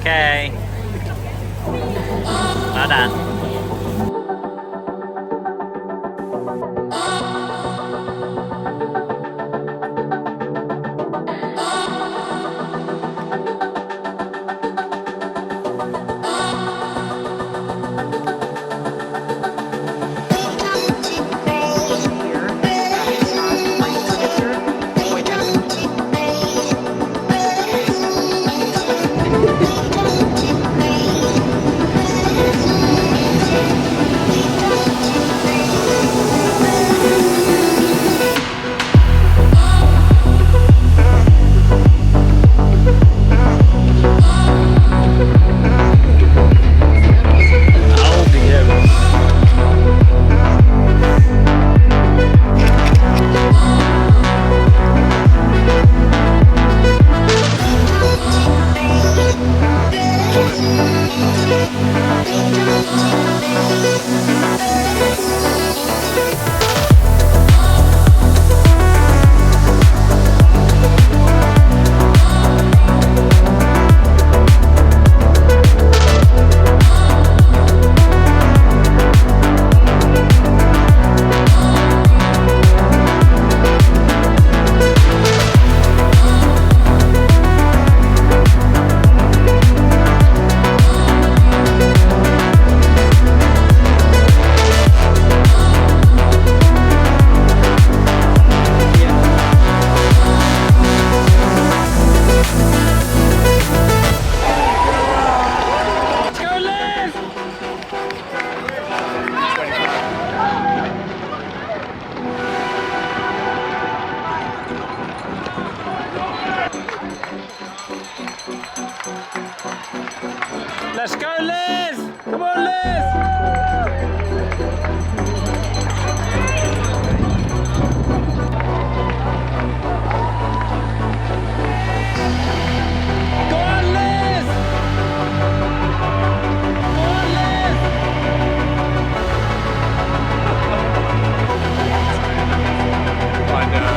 Okay. Well done. Let's go, Liz! Come on, Liz! Go on, Liz! Go on, Liz! I know.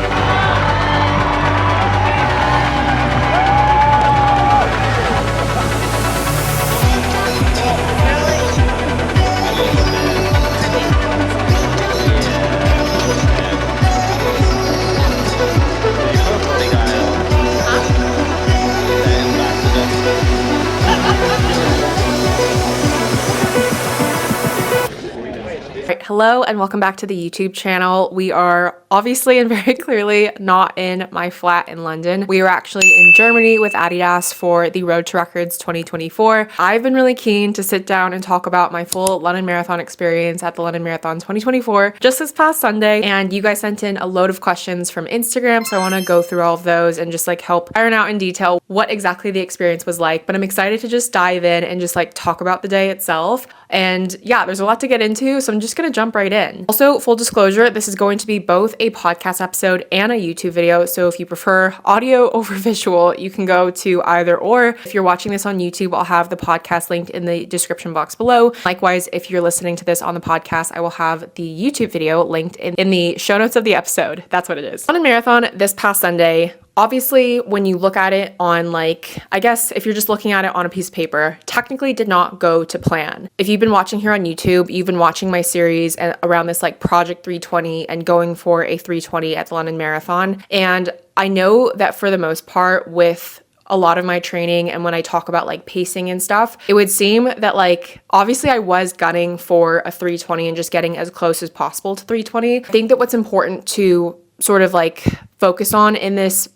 Right, hello and welcome back to the YouTube channel. We are obviously and very clearly not in my flat in London. We are actually in Germany with Adidas for the Road to Records 2024. I've been really keen to sit down and talk about my full London Marathon experience at the London Marathon 2024 just this past Sunday, and you guys sent in a load of questions from Instagram, so I want to go through all of those and just like help iron out in detail what exactly the experience was like. But I'm excited to just dive in and just like talk about the day itself. And yeah, there's a lot to get into, so I'm just gonna jump right in. Also, full disclosure, this is going to be both a podcast episode and a YouTube video, so if you prefer audio over visual, you can go to either or. If you're watching this on YouTube, I'll have the podcast linked in the description box below. Likewise, if you're listening to this on the podcast, I will have the YouTube video linked in the show notes of the episode. That's what it is. London Marathon this past Sunday. Obviously, when you look at it on like, I guess if you're just looking at it on a piece of paper, technically did not go to plan. If you've been watching here on YouTube, you've been watching my series around this like Project 320 and going for a 320 at the London Marathon. And I know that for the most part with a lot of my training and when I talk about like pacing and stuff, it would seem that like, obviously I was gunning for a 320 and just getting as close as possible to 320. I think that what's important to sort of like focus on in this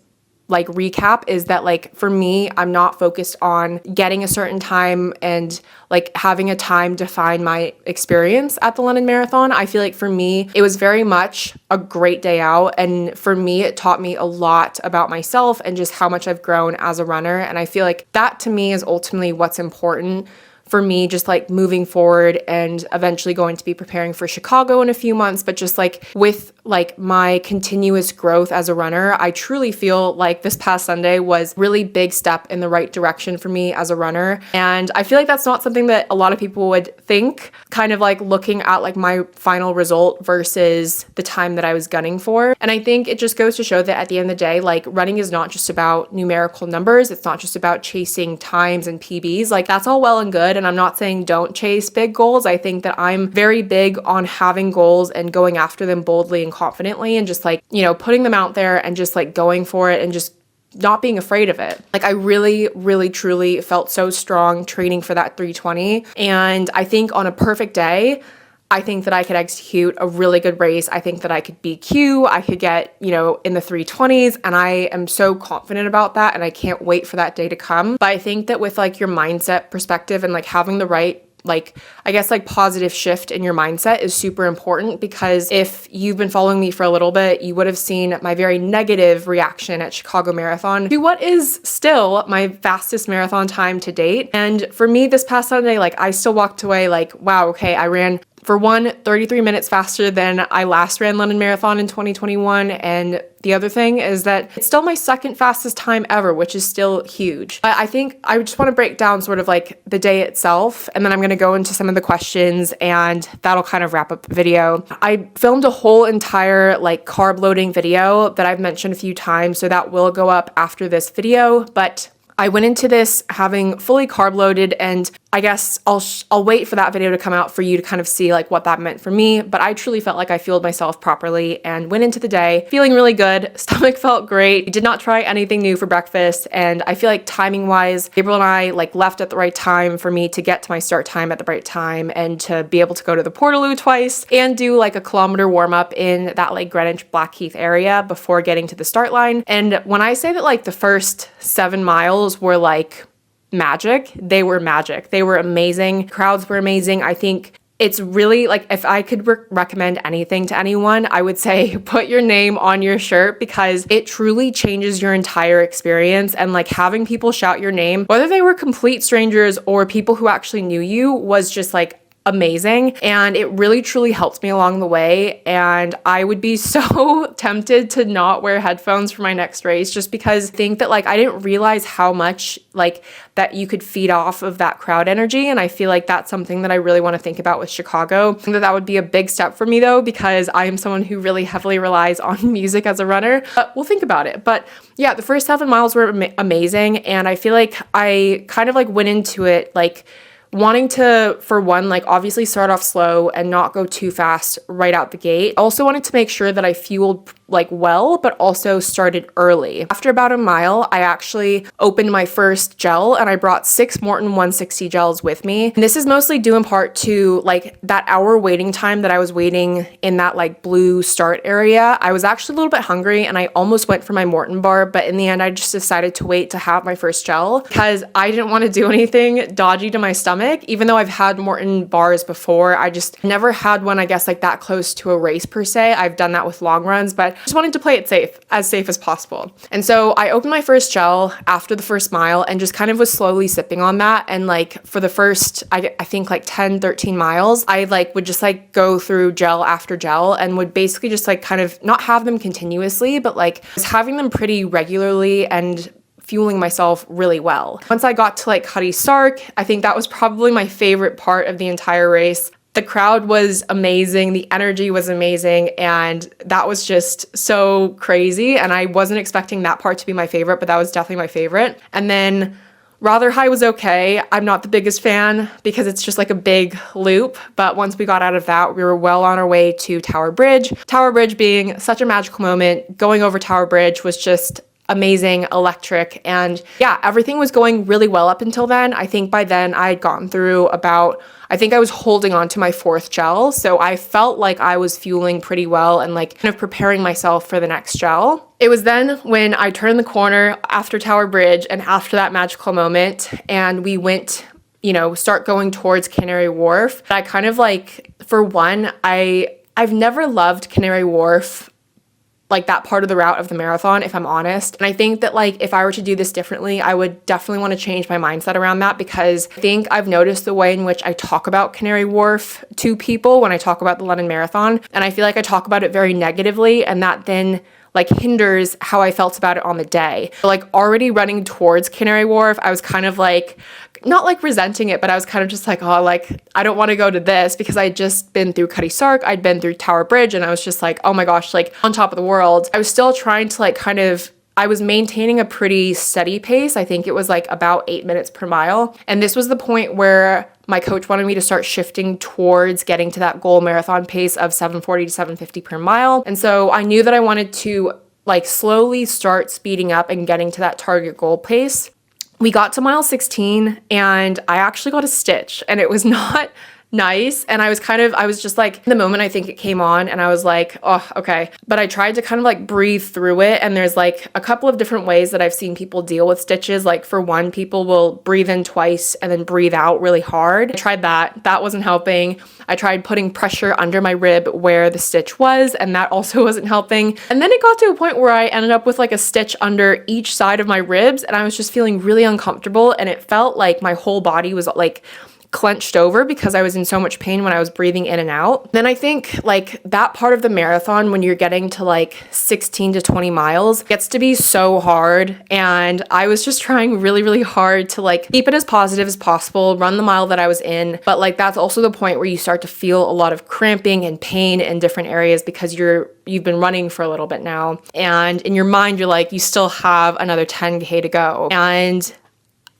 like recap is that like for me, I'm not focused on getting a certain time and like having a time define my experience at the London Marathon. I feel like for me, it was very much a great day out. And for me, it taught me a lot about myself and just how much I've grown as a runner. And I feel like that to me is ultimately what's important for me, just like moving forward and eventually going to be preparing for Chicago in a few months, but just like with like my continuous growth as a runner, I truly feel like this past Sunday was really big step in the right direction for me as a runner. And I feel like that's not something that a lot of people would think, kind of like looking at like my final result versus the time that I was gunning for. And I think it just goes to show that at the end of the day, like running is not just about numerical numbers. It's not just about chasing times and PBs. Like that's all well and good. And I'm not saying don't chase big goals. I think that I'm very big on having goals and going after them boldly and confidently and just like, you know, putting them out there and just like going for it and just not being afraid of it. Like I really, really, truly felt so strong training for that 320. And I think on a perfect day, I think that I could execute a really good race. I think that I could BQ, I could get, you know, in the 320s, and I am so confident about that and I can't wait for that day to come. But I think that with like your mindset perspective and like having the right, like, I guess like positive shift in your mindset is super important, because if you've been following me for a little bit, you would have seen my very negative reaction at Chicago Marathon to what is still my fastest marathon time to date. And for me this past Sunday, like I still walked away like, wow, okay, I ran for one, 33 minutes faster than I last ran London Marathon in 2021. And the other thing is that it's still my second fastest time ever, which is still huge. But I think I just want to break down sort of like the day itself, and then I'm going to go into some of the questions, and that'll kind of wrap up the video. I filmed a whole entire like carb loading video that I've mentioned a few times, so that will go up after this video. But I went into this having fully carb loaded, and I guess I'll wait for that video to come out for you to kind of see like what that meant for me. But I truly felt like I fueled myself properly and went into the day feeling really good. Stomach felt great. I did not try anything new for breakfast. And I feel like timing wise, Gabriel and I like left at the right time for me to get to my start time at the right time and to be able to go to the Portaloo twice and do like a kilometer warm up in that like Greenwich Blackheath area before getting to the start line. And when I say that like the first 7 miles were like magic, they were magic. They were amazing. Crowds were amazing. I think it's really like, if I could recommend anything to anyone, I would say put your name on your shirt, because it truly changes your entire experience. And like having people shout your name, whether they were complete strangers or people who actually knew you, was just like amazing. And it really truly helped me along the way. And I would be so tempted to not wear headphones for my next race, just because I think that like I didn't realize how much like that you could feed off of that crowd energy. And I feel like that's something that I really want to think about with Chicago. I think that would be a big step for me though, because I am someone who really heavily relies on music as a runner. But we'll think about it. But yeah, the first 7 miles were amazing. And I feel like I kind of like went into it like wanting to, for one, like obviously start off slow and not go too fast right out the gate. Also wanted to make sure that I fueled like well, but also started early. After about a mile, I actually opened my first gel, and I brought 6 Morton 160 gels with me. And this is mostly due in part to like that hour waiting time that I was waiting in that like blue start area. I was actually a little bit hungry and I almost went for my Morton bar, but in the end, I just decided to wait to have my first gel because I didn't want to do anything dodgy to my stomach. Even though I've had Morton bars before, I just never had one, I guess, like that close to a race per se. I've done that with long runs, but just wanted to play it safe as possible. And so I opened my first gel after the first mile and just kind of was slowly sipping on that. And like for the first, I think like 10, 13 miles, I like would just like go through gel after gel and would basically just like kind of not have them continuously, but like was having them pretty regularly and fueling myself really well. Once I got to like Cuddy Sark, I think that was probably my favorite part of the entire race. The crowd was amazing, the energy was amazing, and that was just so crazy. And I wasn't expecting that part to be my favorite, but that was definitely my favorite. And then Rather High was okay. I'm not the biggest fan because it's just like a big loop. But once we got out of that, we were well on our way to Tower Bridge. Tower Bridge being such a magical moment. Going over Tower Bridge was just amazing, electric, and yeah, everything was going really well up until then. I think by then I had gotten through about, I think I was holding on to my 4th gel, so I felt like I was fueling pretty well and like kind of preparing myself for the next gel. It was then when I turned the corner after Tower Bridge and after that magical moment, and we went, you know, start going towards Canary Wharf. I kind of like, for one, I've never loved Canary Wharf like that part of the route of the marathon, if I'm honest. And I think that like if I were to do this differently, I would definitely want to change my mindset around that, because I think I've noticed the way in which I talk about Canary Wharf to people when I talk about the London Marathon, and I feel like I talk about it very negatively, and that then like hinders how I felt about it on the day. Like already running towards Canary Wharf, I was kind of like, not like resenting it, but I was kind of just like, oh, like I don't want to go to this, because I'd just been through Cutty Sark, I'd been through Tower Bridge, and I was just like, oh my gosh, like on top of the world. I was still trying to like kind of, I was maintaining a pretty steady pace. I think it was like about 8 minutes per mile. And this was the point where my coach wanted me to start shifting towards getting to that goal marathon pace of 7:40 to 7:50 per mile. And so I knew that I wanted to like slowly start speeding up and getting to that target goal pace. We got to mile 16 and I actually got a stitch, and it was not nice. And I was just like, in the moment I think it came on, and I was like, oh, okay. But I tried to kind of like breathe through it. And there's like a couple of different ways that I've seen people deal with stitches. Like for one, people will breathe in twice and then breathe out really hard. I tried that. That wasn't helping. I tried putting pressure under my rib where the stitch was, and that also wasn't helping. And then it got to a point where I ended up with like a stitch under each side of my ribs, and I was just feeling really uncomfortable, and it felt like my whole body was like clenched over because I was in so much pain when I was breathing in and out. Then I think like that part of the marathon, when you're getting to like 16 to 20 miles, gets to be so hard. And I was just trying really, really hard to like keep it as positive as possible, run the mile that I was in. But like that's also the point where you start to feel a lot of cramping and pain in different areas, because you've been running for a little bit now. And in your mind, you're like, you still have another 10K to go. And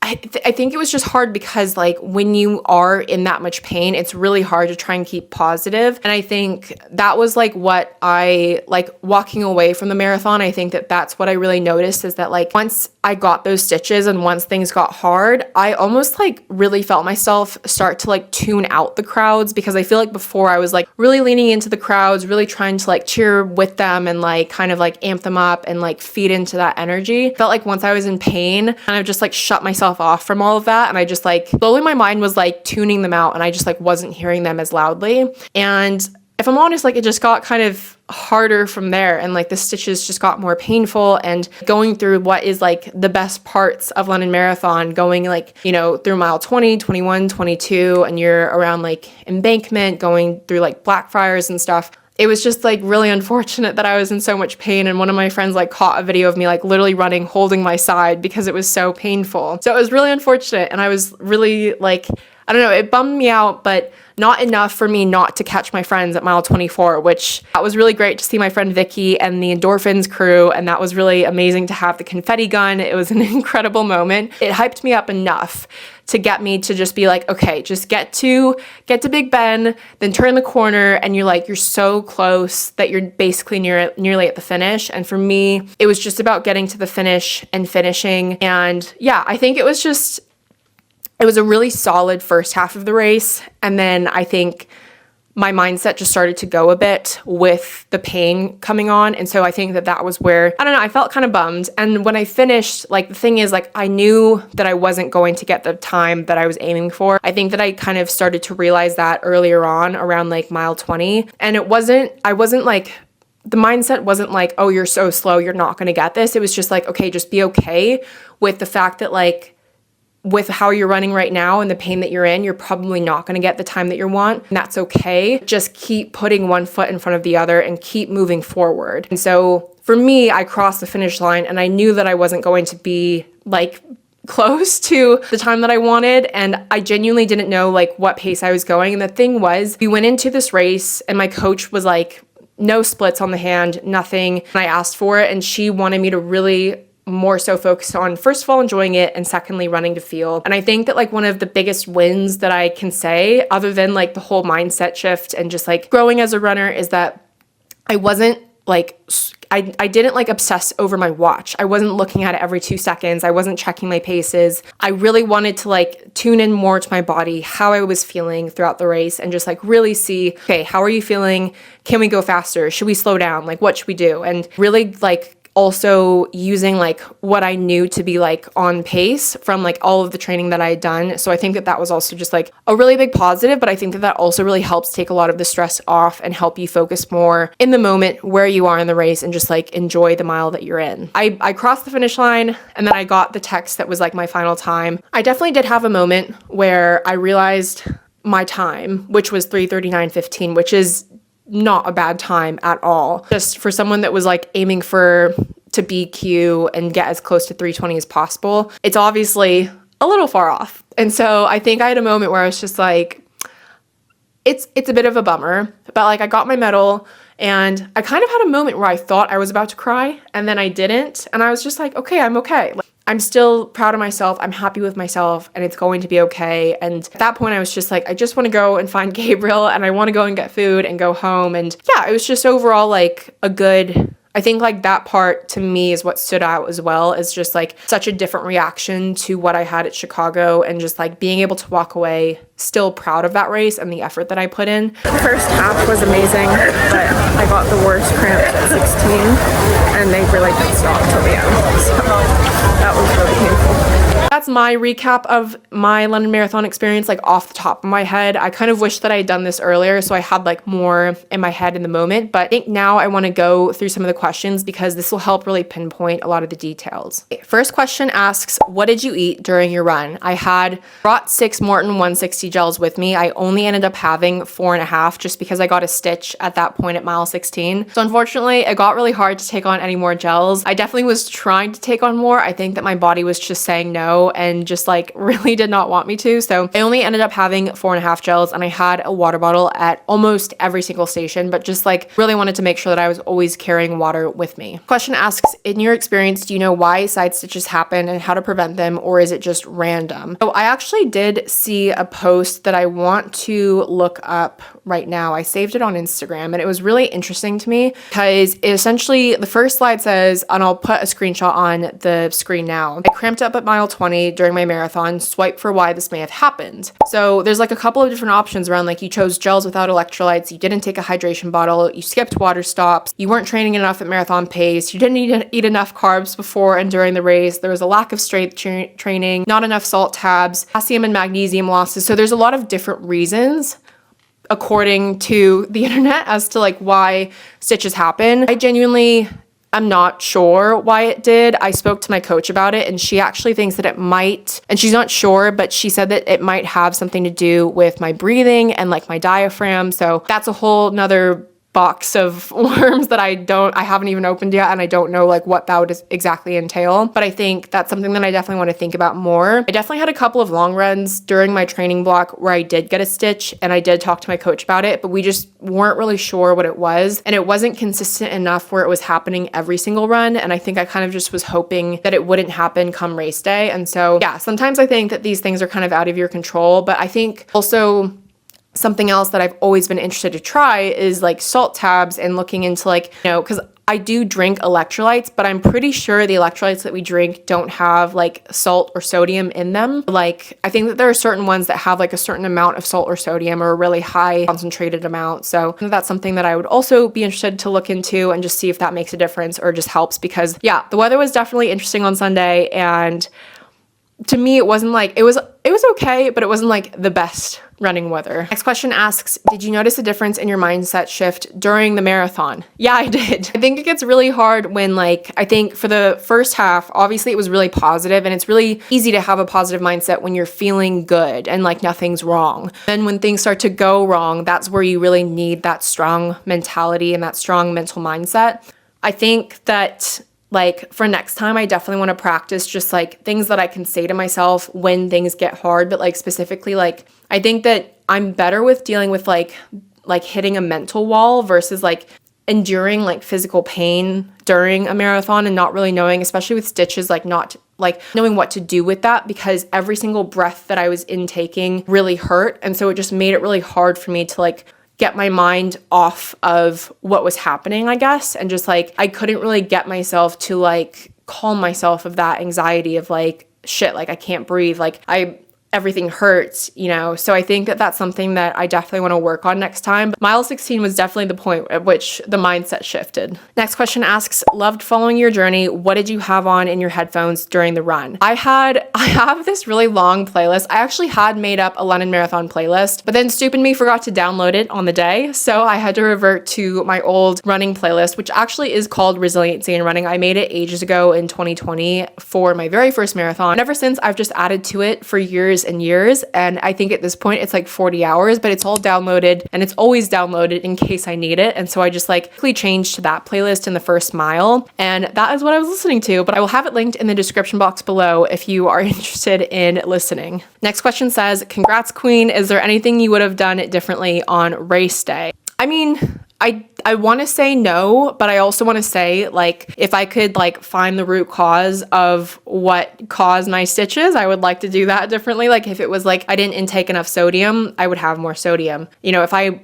I think it was just hard because like when you are in that much pain, it's really hard to try and keep positive. And I think that was like what I like walking away from the marathon. I think that that's what I really noticed, is that like once I got those stitches and once things got hard, I almost like really felt myself start to like tune out the crowds, because I feel like before I was like really leaning into the crowds, really trying to like cheer with them and like kind of like amp them up and like feed into that energy. Felt like once I was in pain, and I've just like shut myself off from all of that, and I just like slowly my mind was like tuning them out, and I just like wasn't hearing them as loudly. And if I'm honest, like it just got kind of harder from there, and like the stitches just got more painful. And going through what is like the best parts of London Marathon, going like, you know, through mile 20, 21, 22, and you're around like Embankment, going through like Blackfriars and stuff. It was just like really unfortunate that I was in so much pain, and one of my friends like caught a video of me like literally running holding my side because it was so painful. So it was really unfortunate, and I was really like, I don't know, it bummed me out, but not enough for me not to catch my friends at mile 24, which that was really great to see my friend Vicky and the Endorphins crew, and that was really amazing to have the confetti gun. It was an incredible moment. It hyped me up enough to get me to just be like, okay, just get to Big Ben, then turn the corner, and you're so close that you're basically nearly at the finish. And for me, it was just about getting to the finish and finishing. And yeah, I think it was a really solid first half of the race. And then I think my mindset just started to go a bit with the pain coming on. And so I think that was where, I don't know, I felt kind of bummed. And when I finished, like the thing is, like I knew that I wasn't going to get the time that I was aiming for. I think that I kind of started to realize that earlier on around like mile 20. And I wasn't like, the mindset wasn't like, oh, you're so slow, you're not going to get this. It was just like, okay, just be okay with the fact that like, with how you're running right now and the pain that you're in, you're probably not going to get the time that you want. And that's okay. Just keep putting one foot in front of the other and keep moving forward. And so for me, I crossed the finish line, and I knew that I wasn't going to be like close to the time that I wanted. And I genuinely didn't know like what pace I was going. And the thing was, we went into this race and my coach was like, no splits on the hand, nothing. And I asked for it, and she wanted me to really more so focused on, first of all, enjoying it, and secondly, running to feel. And I think that like one of the biggest wins that I can say, other than like the whole mindset shift and just like growing as a runner, is that I wasn't like, I didn't like obsess over my watch. I wasn't looking at it every 2 seconds. I wasn't checking my paces. I really wanted to like tune in more to my body, how I was feeling throughout the race, and just like really see, okay, how are you feeling? Can we go faster? Should we slow down? Like, what should we do? And really like also using like what I knew to be like on pace from like all of the training that I had done. So I think that that was also just like a really big positive, but I think that that also really helps take a lot of the stress off and help you focus more in the moment where you are in the race and just like enjoy the mile that you're in. I crossed the finish line and then I got the text that was like my final time. I definitely did have a moment where I realized my time, which was 3:39:15, which is not a bad time at all. Just for someone that was like aiming to BQ and get as close to 3:20 as possible, it's obviously a little far off. And so I think I had a moment where I was just like, it's a bit of a bummer, but like I got my medal and I kind of had a moment where I thought I was about to cry and then I didn't. And I was just like, okay, I'm okay. Like, I'm still proud of myself. I'm happy with myself and it's going to be okay. And at that point I was just like, I just want to go and find Gabriel and I want to go and get food and go home. And yeah, it was just overall like a good, I think like that part to me is what stood out as well, is just like such a different reaction to what I had at Chicago and just like being able to walk away still proud of that race and the effort that I put in. The first half was amazing, but I got the worst cramps at 16 and they really didn't stop till the end. So that was really painful. That's my recap of my London Marathon experience, like off the top of my head. I kind of wish that I had done this earlier so I had like more in my head in the moment, but I think now I want to go through some of the questions because this will help really pinpoint a lot of the details. First question asks, what did you eat during your run? I had brought 6 Morton 160 gels with me. I only ended up having 4.5 just because I got a stitch at that point at mile 16. So unfortunately, it got really hard to take on any more gels. I definitely was trying to take on more. I think that my body was just saying no and just like really did not want me to. So I only ended up having 4.5 gels and I had a water bottle at almost every single station, but just like really wanted to make sure that I was always carrying water with me. Question asks, in your experience, do you know why side stitches happen and how to prevent them, or is it just random? So I actually did see a post that I want to look up right now. I saved it on Instagram and it was really interesting to me because essentially the first slide says, and I'll put a screenshot on the screen now, I cramped up at mile 20 during my marathon, swipe for why this may have happened. So there's like a couple of different options around, like you chose gels without electrolytes, you didn't take a hydration bottle, you skipped water stops, you weren't training enough at marathon pace, you didn't eat enough carbs before and during the race, there was a lack of strength training, not enough salt tabs, potassium and magnesium losses. So there's a lot of different reasons according to the internet as to like why stitches happen. I genuinely I'm not sure why it did. I spoke to my coach about it and she actually thinks that it might, and she's not sure, but she said that it might have something to do with my breathing and like my diaphragm. So that's a whole nother box of worms that I haven't even opened yet, and I don't know like what that would exactly entail, but I think that's something that I definitely want to think about more. I definitely had a couple of long runs during my training block where I did get a stitch and I did talk to my coach about it, but we just weren't really sure what it was and it wasn't consistent enough where it was happening every single run, and I think I kind of just was hoping that it wouldn't happen come race day. And so yeah, sometimes I think that these things are kind of out of your control, but I think also something else that I've always been interested to try is like salt tabs and looking into like, you know, because I do drink electrolytes, but I'm pretty sure the electrolytes that we drink don't have like salt or sodium in them. Like I think that there are certain ones that have like a certain amount of salt or sodium or a really high concentrated amount. So that's something that I would also be interested to look into and just see if that makes a difference or just helps, because yeah, the weather was definitely interesting on Sunday, and to me it wasn't like, it was okay, but it wasn't like the best running weather. Next question asks, did you notice a difference in your mindset shift during the marathon? Yeah, I did. I think it gets really hard when like, I think for the first half, obviously it was really positive and it's really easy to have a positive mindset when you're feeling good and like nothing's wrong. Then when things start to go wrong, that's where you really need that strong mentality and that strong mental mindset. I think that like for next time, I definitely want to practice just like things that I can say to myself when things get hard, but like specifically, like I think that I'm better with dealing with like hitting a mental wall versus like enduring like physical pain during a marathon and not really knowing, especially with stitches, like not like knowing what to do with that, because every single breath that I was intaking really hurt. And so it just made it really hard for me to like get my mind off of what was happening, I guess. And just like, I couldn't really get myself to like calm myself of that anxiety of like, shit, like I can't breathe. Like I everything hurts, you know? So I think that that's something that I definitely want to work on next time. But mile 16 was definitely the point at which the mindset shifted. Next question asks, loved following your journey. What did you have on in your headphones during the run? I have this really long playlist. I actually had made up a London Marathon playlist, but then stupid me forgot to download it on the day. So I had to revert to my old running playlist, which actually is called Resiliency in Running. I made it ages ago in 2020 for my very first marathon. And ever since, I've just added to it for years and years. And I think at this point it's like 40 hours, but it's all downloaded and it's always downloaded in case I need it. And so I just like quickly changed to that playlist in the first mile. And that is what I was listening to, but I will have it linked in the description box below if you are interested in listening. Next question says, congrats queen. Is there anything you would have done differently on race day? I mean, I want to say no, but I also want to say, like, if I could like find the root cause of what caused my stitches, I would like to do that differently. Like if it was like I didn't intake enough sodium, I would have more sodium. You know, if I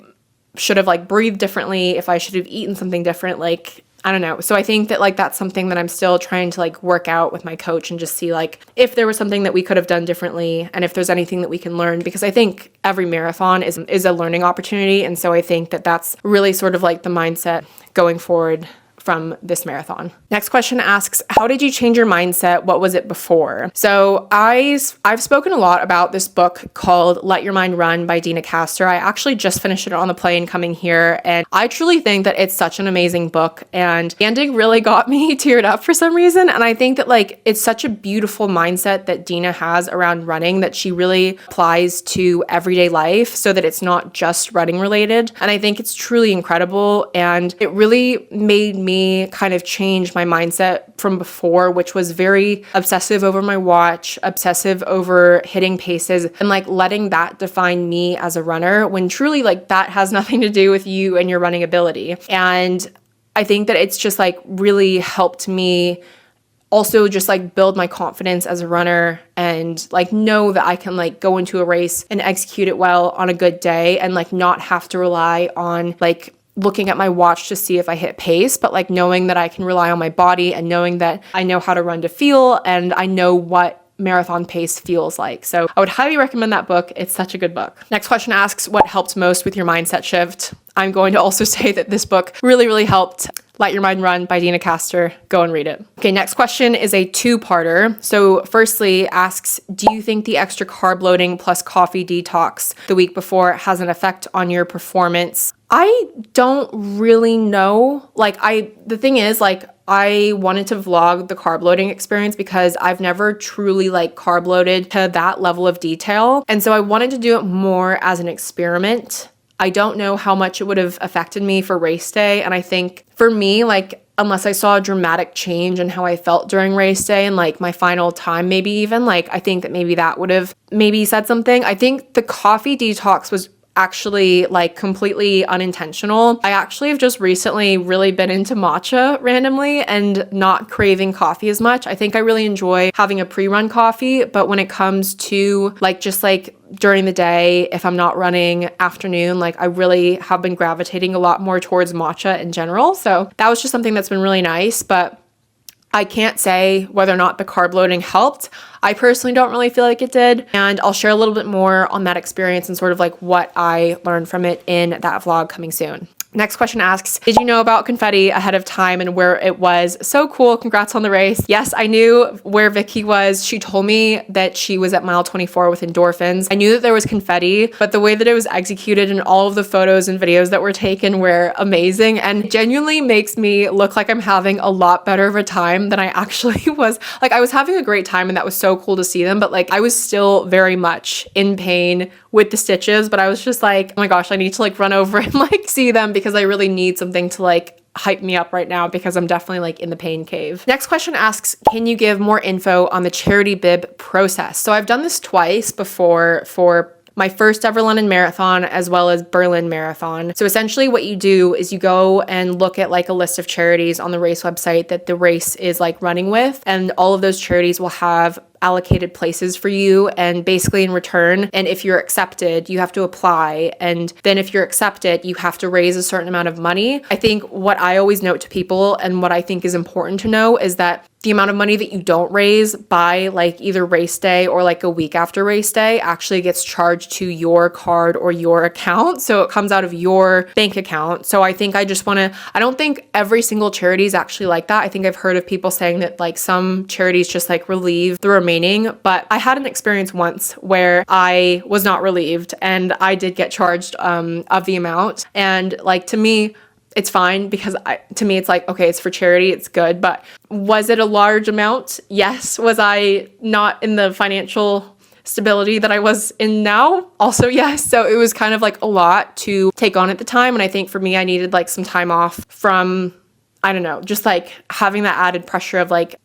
should have like breathed differently, if I should have eaten something different, like I don't know. So I think that like that's something that I'm still trying to like work out with my coach and just see like if there was something that we could have done differently and if there's anything that we can learn, because I think every marathon is a learning opportunity. And so I think that that's really sort of like the mindset going forward from this marathon. Next question asks, how did you change your mindset? What was it before? So I've spoken a lot about this book called Let Your Mind Run by Dina Castor. I actually just finished it on the plane coming here, and I truly think that it's such an amazing book, and the ending really got me teared up for some reason. And I think that like it's such a beautiful mindset that Dina has around running that she really applies to everyday life so that it's not just running related. And I think it's truly incredible, and it really made me kind of change my mindset from before, which was very obsessive over my watch, obsessive over hitting paces, and like letting that define me as a runner when truly like that has nothing to do with you and your running ability. And I think that it's just like really helped me also just like build my confidence as a runner and like know that I can like go into a race and execute it well on a good day and like not have to rely on like looking at my watch to see if I hit pace, but like knowing that I can rely on my body and knowing that I know how to run to feel and I know what marathon pace feels like. So I would highly recommend that book. It's such a good book. Next question asks, what helped most with your mindset shift? I'm going to also say that this book really, really helped. Let Your Mind Run by Dina Castor. Go and read it. Okay, next question is a two-parter. So firstly asks, do you think the extra carb loading plus coffee detox the week before has an effect on your performance? I don't really know. The thing is, I wanted to vlog the carb loading experience because I've never truly carb loaded to that level of detail. And so I wanted to do it more as an experiment. I don't know how much it would have affected me for race day. And I think for me, unless I saw a dramatic change in how I felt during race day and my final time, maybe even I think that maybe that would have maybe said something. I think the coffee detox was actually completely unintentional. I actually have just recently really been into matcha randomly and not craving coffee as much. I think I really enjoy having a pre-run coffee, but when it comes to during the day, if I'm not running afternoon, I really have been gravitating a lot more towards matcha in general. So that was just something that's been really nice, but I can't say whether or not the carb loading helped. I personally don't really feel like it did. And I'll share a little bit more on that experience and sort of what I learned from it in that vlog coming soon. Next question asks, did you know about confetti ahead of time and where it was? So cool. Congrats on the race. Yes, I knew where Vicky was. She told me that she was at mile 24 with endorphins. I knew that there was confetti, but the way that it was executed and all of the photos and videos that were taken were amazing and genuinely makes me look like I'm having a lot better of a time than I actually was. I was having a great time and that was so cool to see them, but I was still very much in pain with the stitches, but I was just oh my gosh, I need to run over and see them because I really need something to hype me up right now because I'm definitely in the pain cave. Next question asks, can you give more info on the charity bib process? So I've done this twice before for my first ever London Marathon as well as Berlin Marathon. So essentially what you do is you go and look at a list of charities on the race website that the race is running with, and all of those charities will have allocated places for you, and basically in return, and if you're accepted, you have to apply, and then if you're accepted, you have to raise a certain amount of money. I think what I always note to people and what I think is important to know is that the amount of money that you don't raise by like either race day or like a week after race day actually gets charged to your card or your account. So it comes out of your bank account. So I think I don't think every single charity is actually like that. I think I've heard of people saying that like some charities just like relieve the remaining, but I had an experience once where I was not relieved and I did get charged of the amount. And like to me, it's fine because to me, it's like, okay, it's for charity, it's good. But was it a large amount? Yes. Was I not in the financial stability that I was in now? Also, yes. So it was kind of like a lot to take on at the time. And I think for me, I needed like some time off from, I don't know, just like having that added pressure of like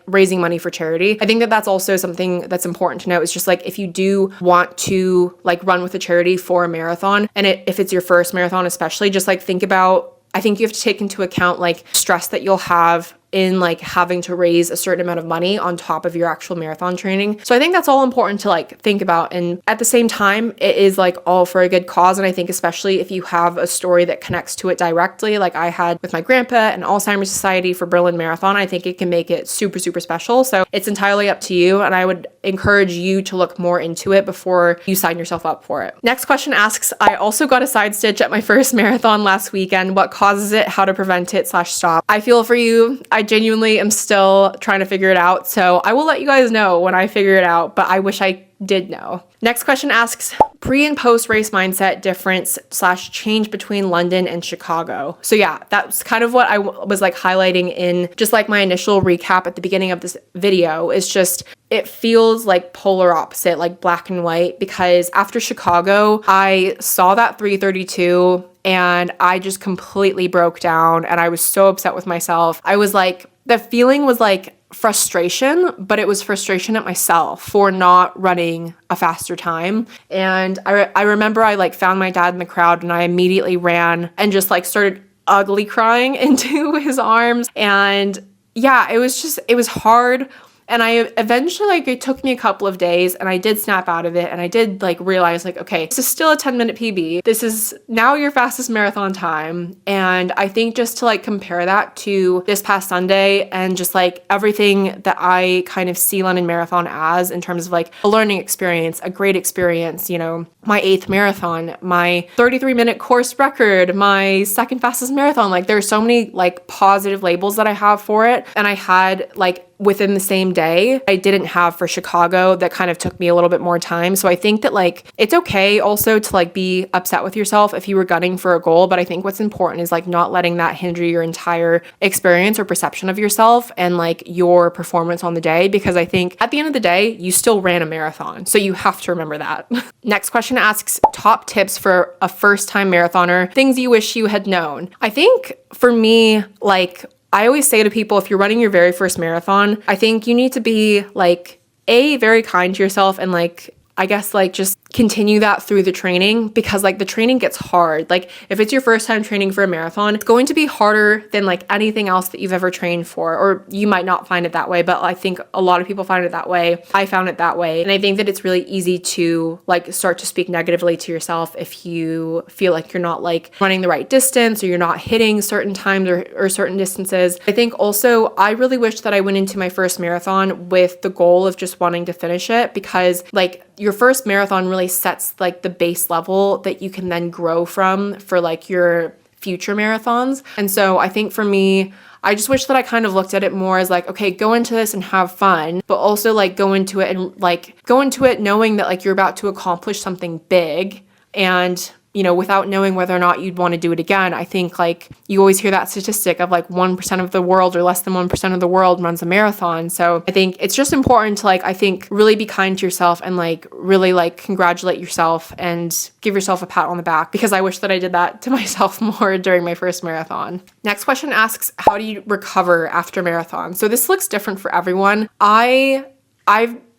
raising money for charity. I think that that's also something that's important to know. Is just like if you do want to like run with a charity for a marathon, and if it's your first marathon especially, just like think about, I think you have to take into account like stress that you'll have in like having to raise a certain amount of money on top of your actual marathon training. So I think that's all important to like think about. And at the same time, it is like all for a good cause. And I think especially if you have a story that connects to it directly, like I had with my grandpa and Alzheimer's Society for Berlin Marathon, I think it can make it super, super special. So it's entirely up to you. And I would encourage you to look more into it before you sign yourself up for it. Next question asks, I also got a side stitch at my first marathon last weekend. What causes it? How to prevent it / stop? I feel for you. I genuinely am still trying to figure it out. So I will let you guys know when I figure it out, but I wish I did know. Next question asks, pre and post race mindset difference / change between London and Chicago. So yeah, that's kind of what I was like highlighting in just like my initial recap at the beginning of this video. Is just, it feels like polar opposite, like black and white, because after Chicago, I saw that 3:32 and I just completely broke down and I was so upset with myself. I was like, the feeling was like frustration, but it was frustration at myself for not running a faster time. And I remember I like found my dad in the crowd and I immediately ran and just like started ugly crying into his arms. And yeah, it was hard. And I eventually, like, it took me a couple of days and I did snap out of it and I did like realize like, okay, this is still a 10-minute PB. This is now your fastest marathon time. And I think just to like compare that to this past Sunday and just like everything that I kind of see London Marathon as in terms of like a learning experience, a great experience, you know, my 8th marathon, my 33-minute course record, my second fastest marathon, like there's so many like positive labels that I have for it. And I had like within the same day, I didn't have for Chicago. That kind of took me a little bit more time. So I think that like, it's okay also to like be upset with yourself if you were gunning for a goal. But I think what's important is like not letting that hinder your entire experience or perception of yourself and like your performance on the day. Because I think at the end of the day, you still ran a marathon. So you have to remember that. Next question asks, top tips for a first-time marathoner, things you wish you had known. I think for me, like, I always say to people, if you're running your very first marathon, I think you need to be like, very kind to yourself and like, I guess like just continue that through the training, because like the training gets hard. Like if it's your first time training for a marathon, it's going to be harder than like anything else that you've ever trained for, or you might not find it that way, but I think a lot of people find it that way. I found it that way. And I think that it's really easy to like start to speak negatively to yourself if you feel like you're not like running the right distance or you're not hitting certain times or certain distances. I think also I really wish that I went into my first marathon with the goal of just wanting to finish it, because like your first marathon really sets like the base level that you can then grow from for like your future marathons. And so I think for me, I just wish that I kind of looked at it more as like, okay, go into this and have fun, but also like go into it knowing that like you're about to accomplish something big. And you know, without knowing whether or not you'd want to do it again. I think like you always hear that statistic of like 1% of the world or less than 1% of the world runs a marathon. So I think it's just important to like, I think really be kind to yourself and like really like congratulate yourself and give yourself a pat on the back, because I wish that I did that to myself more during my first marathon. Next question asks, how do you recover after marathon? So this looks different for everyone. I've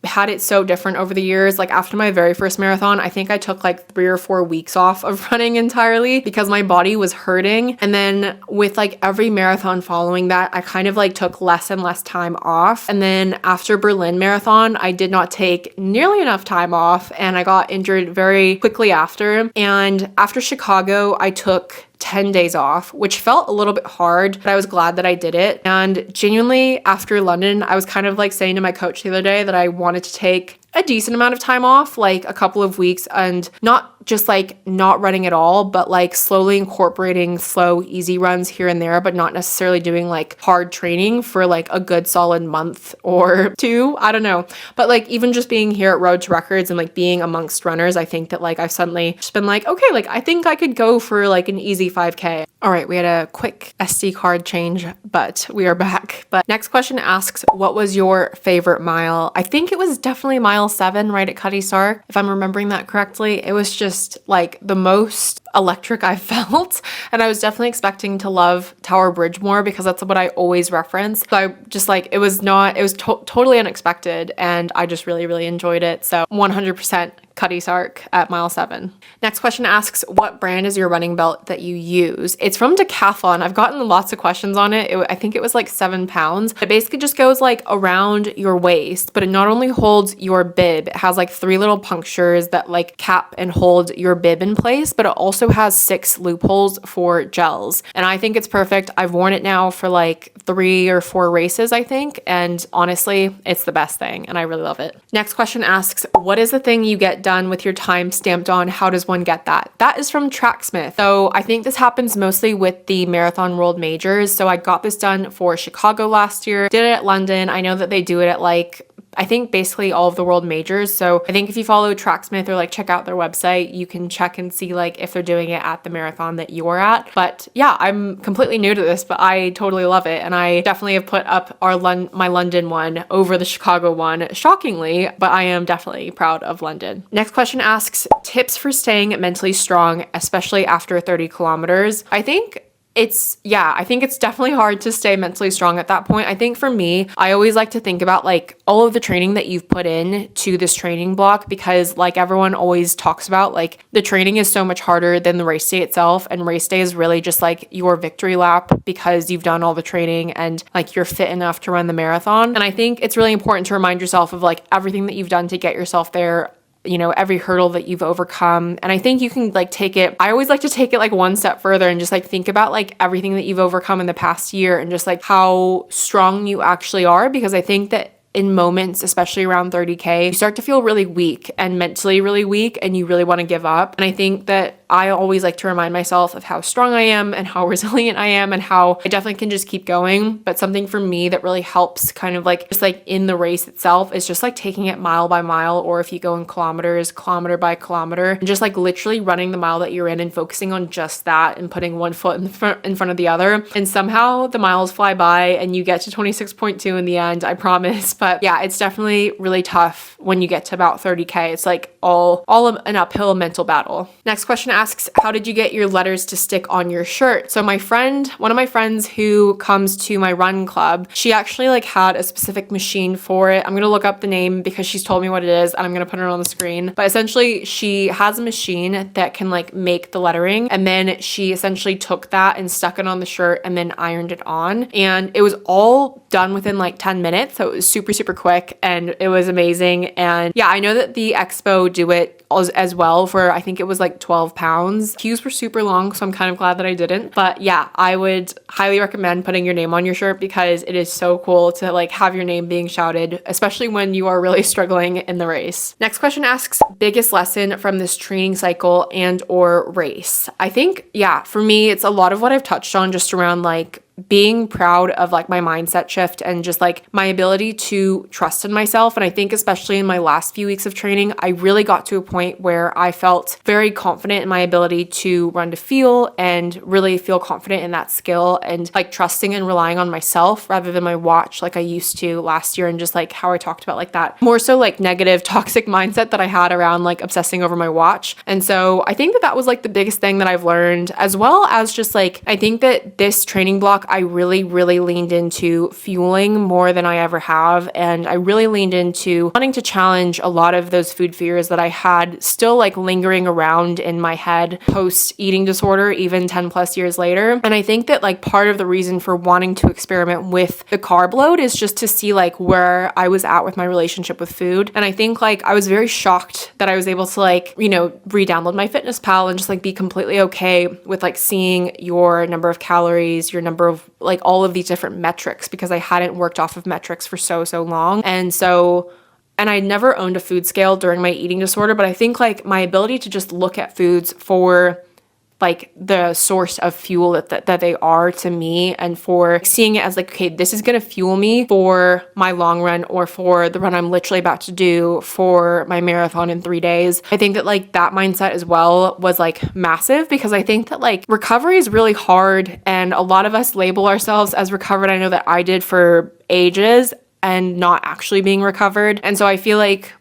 had it so different over the years. Like after my very first marathon, I think I took like 3 or 4 weeks off of running entirely because my body was hurting. And then with like every marathon following that, I kind of like took less and less time off. And then after Berlin Marathon, I did not take nearly enough time off and I got injured very quickly after. And after Chicago, I took 10 days off, which felt a little bit hard, but I was glad that I did it. And genuinely after London, I was kind of like saying to my coach the other day that I wanted to take a decent amount of time off, like a couple of weeks, and not just like not running at all, but like slowly incorporating slow, easy runs here and there, but not necessarily doing like hard training for like a good solid month or 2. I don't know. But like even just being here at Road to Records and like being amongst runners, I think that like I've suddenly just been like, okay, like I think I could go for like an easy 5K. All right, we had a quick SD card change, but we are back. But next question asks, what was your favorite mile? I think it was definitely mile 7 right at Cutty Sark, if I'm remembering that correctly. It was just like the most electric I felt, and I was definitely expecting to love Tower Bridge more because that's what I always reference. So I just like, it was totally unexpected, and I just really enjoyed it. So 100% Cutty Sark at mile 7. Next question asks, what brand is your running belt that you use? It's from Decathlon. I've gotten lots of questions on it. I think it was like 7 pounds. It basically just goes like around your waist, but it not only holds your bib, it has like 3 little punctures that like cap and hold your bib in place, but it also has 6 loopholes for gels. And I think it's perfect. I've worn it now for like 3 or 4 races, I think. And honestly, it's the best thing and I really love it. Next question asks, what is the thing you get done with your time stamped on? How does one get that? That is from Tracksmith. So I think this happens mostly with the Marathon World Majors. So I got this done for Chicago last year, did it at London. I know that they do it at like, I think basically all of the world majors. So I think if you follow Tracksmith or like check out their website, you can check and see like if they're doing it at the marathon that you're at. But yeah, I'm completely new to this, but I totally love it. And I definitely have put up my London one over the Chicago one, shockingly, but I am definitely proud of London. Next question asks, tips for staying mentally strong, especially after 30 kilometers. I think it's definitely hard to stay mentally strong at that point. I think for me, I always like to think about like all of the training that you've put in to this training block, because like everyone always talks about, like the training is so much harder than the race day itself. And race day is really just like your victory lap because you've done all the training and like you're fit enough to run the marathon. And I think it's really important to remind yourself of like everything that you've done to get yourself there, you know, every hurdle that you've overcome. And I think you can like I always like to take it like one step further and just like think about like everything that you've overcome in the past year and just like how strong you actually are. Because I think that in moments, especially around 30K, you start to feel really weak and mentally really weak and you really want to give up. And I think that I always like to remind myself of how strong I am and how resilient I am and how I definitely can just keep going. But something for me that really helps kind of like just like in the race itself is just like taking it mile by mile, or if you go in kilometers, kilometer by kilometer, and just like literally running the mile that you're in and focusing on just that and putting one foot in front of the other. And somehow the miles fly by and you get to 26.2 in the end, I promise. But yeah, it's definitely really tough when you get to about 30K. It's like all an uphill mental battle. Next question asks, how did you get your letters to stick on your shirt? So one of my friends who comes to my run club, she actually like had a specific machine for it. I'm gonna look up the name because she's told me what it is and I'm gonna put it on the screen. But essentially she has a machine that can like make the lettering, and then she essentially took that and stuck it on the shirt and then ironed it on. And it was all done within like 10 minutes. So it was super quick and it was amazing. And yeah, I know that the Expo do it as well for, I think it was like 12 pounds. Queues were super long, so I'm kind of glad that I didn't. But yeah, I would highly recommend putting your name on your shirt because it is so cool to like have your name being shouted, especially when you are really struggling in the race. Next question asks, biggest lesson from this training cycle and or race? I think, yeah, for me, it's a lot of what I've touched on just around like being proud of like my mindset shift and just like my ability to trust in myself. And I think especially in my last few weeks of training, I really got to a point where I felt very confident in my ability to run to feel and really feel confident in that skill and like trusting and relying on myself rather than my watch like I used to last year, and just like how I talked about like that more so like negative toxic mindset that I had around like obsessing over my watch. And so I think that was like the biggest thing that I've learned, as well as just like I think that this training block block, I really leaned into fueling more than I ever have. And I really leaned into wanting to challenge a lot of those food fears that I had still like lingering around in my head post eating disorder, even 10 plus years later. And I think that like part of the reason for wanting to experiment with the carb load is just to see like where I was at with my relationship with food. And I think like I was very shocked that I was able to like, you know, re-download my Fitness Pal and just like be completely okay with like seeing your number of calories, your number of like all of these different metrics, because I hadn't worked off of metrics for so long. And I never owned a food scale during my eating disorder, but I think like my ability to just look at foods for like the source of fuel that they are to me, and for seeing it as like, okay, this is going to fuel me for my long run or for the run I'm literally about to do for my marathon in 3 days. I think that like that mindset as well was like massive, because I think that like recovery is really hard and a lot of us label ourselves as recovered. I know that I did for ages and not actually being recovered. And so I feel like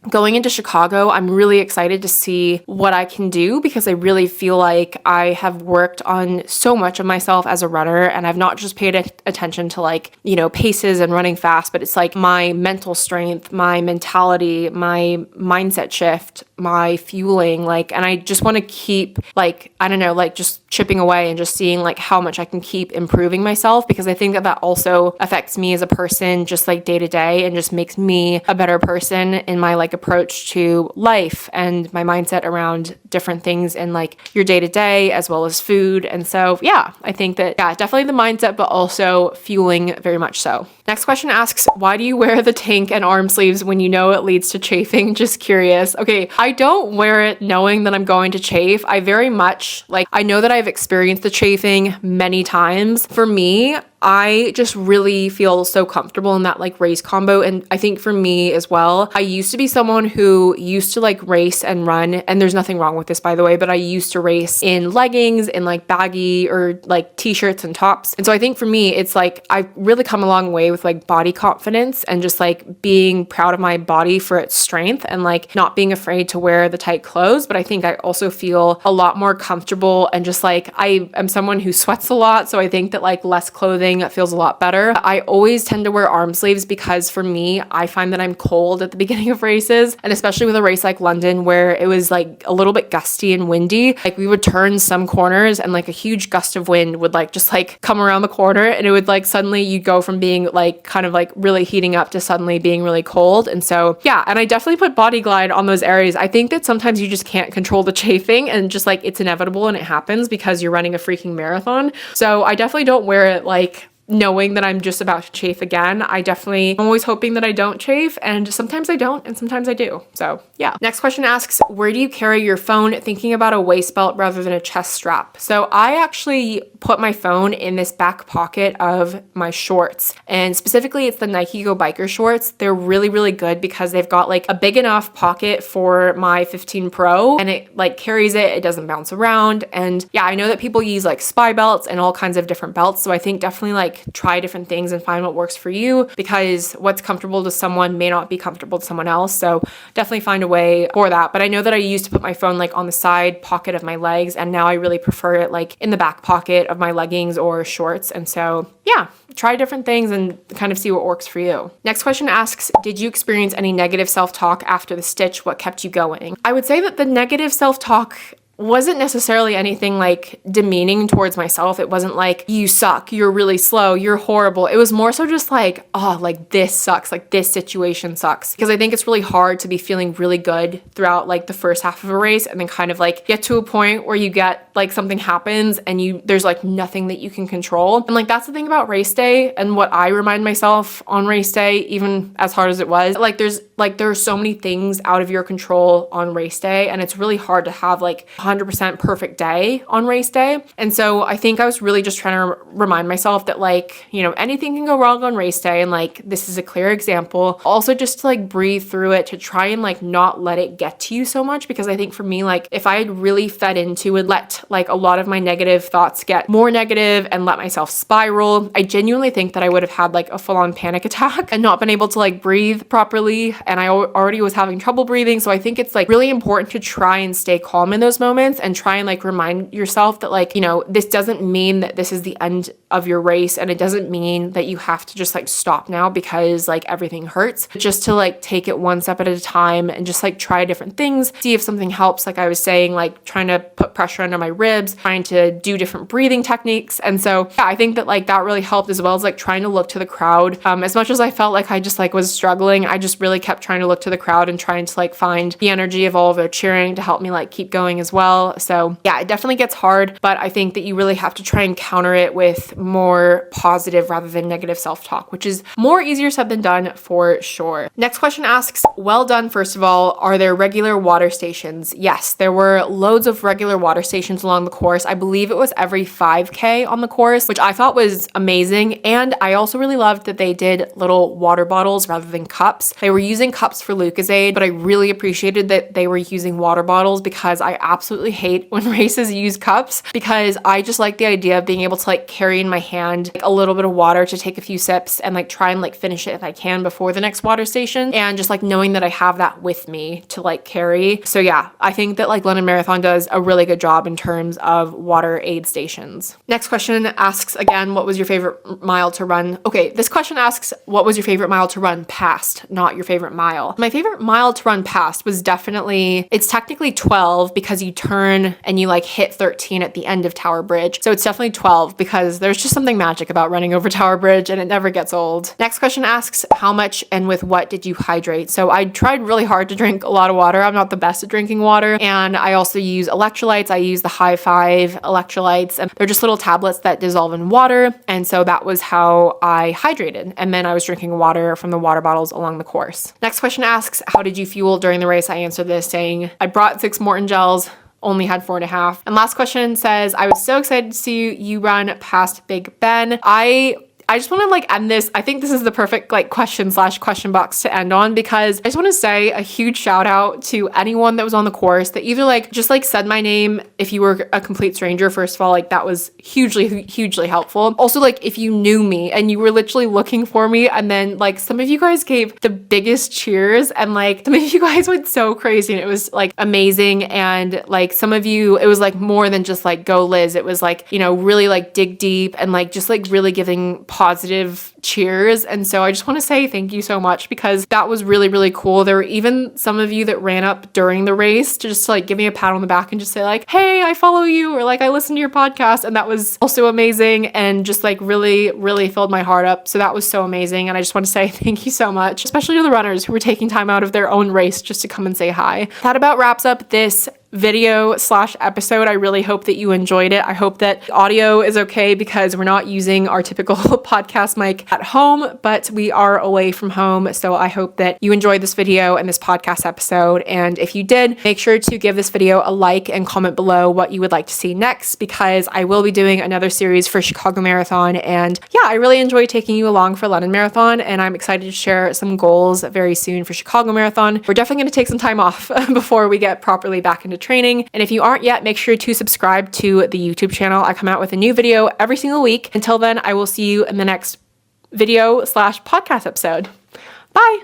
going into Chicago, I'm really excited to see what I can do, because I really feel like I have worked on so much of myself as a runner, and I've not just paid attention to like, you know, paces and running fast, but it's like my mental strength, my mentality, my mindset shift, my fueling, like, and I just want to keep like, I don't know, like just chipping away and just seeing like how much I can keep improving myself, because I think that that also affects me as a person, just like day to day, and just makes me a better person in my like approach to life and my mindset around different things in like your day to day as well as food. And so, yeah, I think that, yeah, definitely the mindset, but also fueling very much so. Next question asks, why do you wear the tank and arm sleeves when you know it leads to chafing? Just curious. Okay, I don't wear it knowing that I'm going to chafe. I very much, like, I know that I've experienced the chafing many times. For me, I just really feel so comfortable in that like race combo. And I think for me as well, I used to be someone who used to like race and run, and there's nothing wrong with this, by the way, but I used to race in leggings and like baggy or like t-shirts and tops. And so I think for me, it's like I've really come a long way with like body confidence and just like being proud of my body for its strength and like not being afraid to wear the tight clothes. But I think I also feel a lot more comfortable, and just like I am someone who sweats a lot. So I think that like less clothing feels a lot better. I always tend to wear arm sleeves because for me, I find that I'm cold at the beginning of races, and especially with a race like London where it was like a little bit gusty and windy, like we would turn some corners and like a huge gust of wind would like just like come around the corner, and it would like suddenly you go from being like kind of like really heating up to suddenly being really cold. And so yeah, and I definitely put Body Glide on those areas. I think that sometimes you just can't control the chafing, and just like it's inevitable and it happens because you're running a freaking marathon. So I definitely don't wear it like knowing that I'm just about to chafe again. I'm always hoping that I don't chafe, and sometimes I don't and sometimes I do. So yeah. Next question asks, where do you carry your phone? Thinking about a waist belt rather than a chest strap. So I actually put my phone in this back pocket of my shorts, and specifically it's the Nike Go Biker shorts. They're really good because they've got like a big enough pocket for my 15 Pro, and it like carries it doesn't bounce around. And yeah, I know that people use like spy belts and all kinds of different belts, so I think definitely like try different things and find what works for you, because what's comfortable to someone may not be comfortable to someone else. So definitely find a way for that. But I know that I used to put my phone like on the side pocket of my legs, and now I really prefer it like in the back pocket of my leggings or shorts. And so yeah, try different things and kind of see what works for you. Next question asks, did you experience any negative self-talk after the stitch? What kept you going? I would say that the negative self-talk wasn't necessarily anything like demeaning towards myself. It wasn't like, you suck, you're really slow, you're horrible. It was more so just like, oh, like this sucks, like this situation sucks. Because I think it's really hard to be feeling really good throughout like the first half of a race, and then kind of like get to a point where you get like something happens and there's like nothing that you can control. And like that's the thing about race day, and what I remind myself on race day, even as hard as it was, like there are so many things out of your control on race day, and it's really hard to have like 100% perfect day on race day. And so I think I was really just trying to remind myself that like, you know, anything can go wrong on race day, and like this is a clear example. Also just to like breathe through it, to try and like not let it get to you so much, because I think for me, like if I had really fed into and let like a lot of my negative thoughts get more negative and let myself spiral, I genuinely think that I would have had like a full-on panic attack and not been able to like breathe properly and I already was having trouble breathing. So I think it's like really important to try and stay calm in those moments and try and like remind yourself that like, you know, this doesn't mean that this is the end of your race, and it doesn't mean that you have to just like stop now because like everything hurts. Just to like take it one step at a time and just like try different things, see if something helps. Like I was saying, like trying to put pressure under my ribs, trying to do different breathing techniques. And so yeah, I think that like that really helped, as well as like trying to look to the crowd. As much as I felt like I just like was struggling, I just really kept trying to look to the crowd and trying to like find the energy of all of their cheering to help me like keep going as well. So yeah, it definitely gets hard, but I think that you really have to try and counter it with more positive rather than negative self-talk, which is more easier said than done for sure. Next question asks, well done, first of all, are there regular water stations? Yes, there were loads of regular water stations along the course. I believe it was every 5K on the course, which I thought was amazing. And I also really loved that they did little water bottles rather than cups. They were using cups for Lucozade, but I really appreciated that they were using water bottles, because I absolutely hate when races use cups, because I just like the idea of being able to like carry in my hand like a little bit of water to take a few sips and like try and like finish it if I can before the next water station, and just like knowing that I have that with me to like carry. So yeah, I think that like London Marathon does a really good job in terms of water aid stations. Next question asks again, what was your favorite mile to run? Okay, this question asks, what was your favorite mile to run past, not your favorite mile. My favorite mile to run past was definitely, it's technically 12 because you turn and you like hit 13 at the end of Tower Bridge. So it's definitely 12 because there's just something magic about running over Tower Bridge and it never gets old. Next question asks, how much and with what did you hydrate? So I tried really hard to drink a lot of water. I'm not the best at drinking water. And I also use electrolytes. I use the High Five electrolytes, and they're just little tablets that dissolve in water. And so that was how I hydrated. And then I was drinking water from the water bottles along the course. Next question asks, how did you fuel during the race? I answered this saying, I brought 6 Morton gels, only had 4.5. And last question says, I was so excited to see you run past Big Ben. I just want to like end this. I think this is the perfect like question box to end on, because I just want to say a huge shout out to anyone that was on the course that either like just like said my name if you were a complete stranger. First of all, like that was hugely helpful. Also, like if you knew me and you were literally looking for me, and then like some of you guys gave the biggest cheers, and like some of you guys went so crazy, and it was like amazing. And like some of you, it was like more than just like go Liz. It was like, you know, really like dig deep and like just like really giving positive cheers. And so I just want to say thank you so much, because that was really cool. There were even some of you that ran up during the race to just like give me a pat on the back and just say like, hey, I follow you, or like I listen to your podcast. And that was also amazing and just like really filled my heart up. So that was so amazing. And I just want to say thank you so much, especially to the runners who were taking time out of their own race just to come and say hi. That about wraps up this video/episode. I really hope that you enjoyed it. I hope that audio is okay, because we're not using our typical podcast mic at home, but we are away from home. So I hope that you enjoyed this video and this podcast episode. And if you did, make sure to give this video a like and comment below what you would like to see next, because I will be doing another series for Chicago Marathon. And yeah, I really enjoy taking you along for London Marathon, and I'm excited to share some goals very soon for Chicago Marathon. We're definitely going to take some time off before we get properly back into training. And if you aren't yet, make sure to subscribe to the YouTube channel. I come out with a new video every single week. Until then, I will see you in the next video/podcast episode. Bye.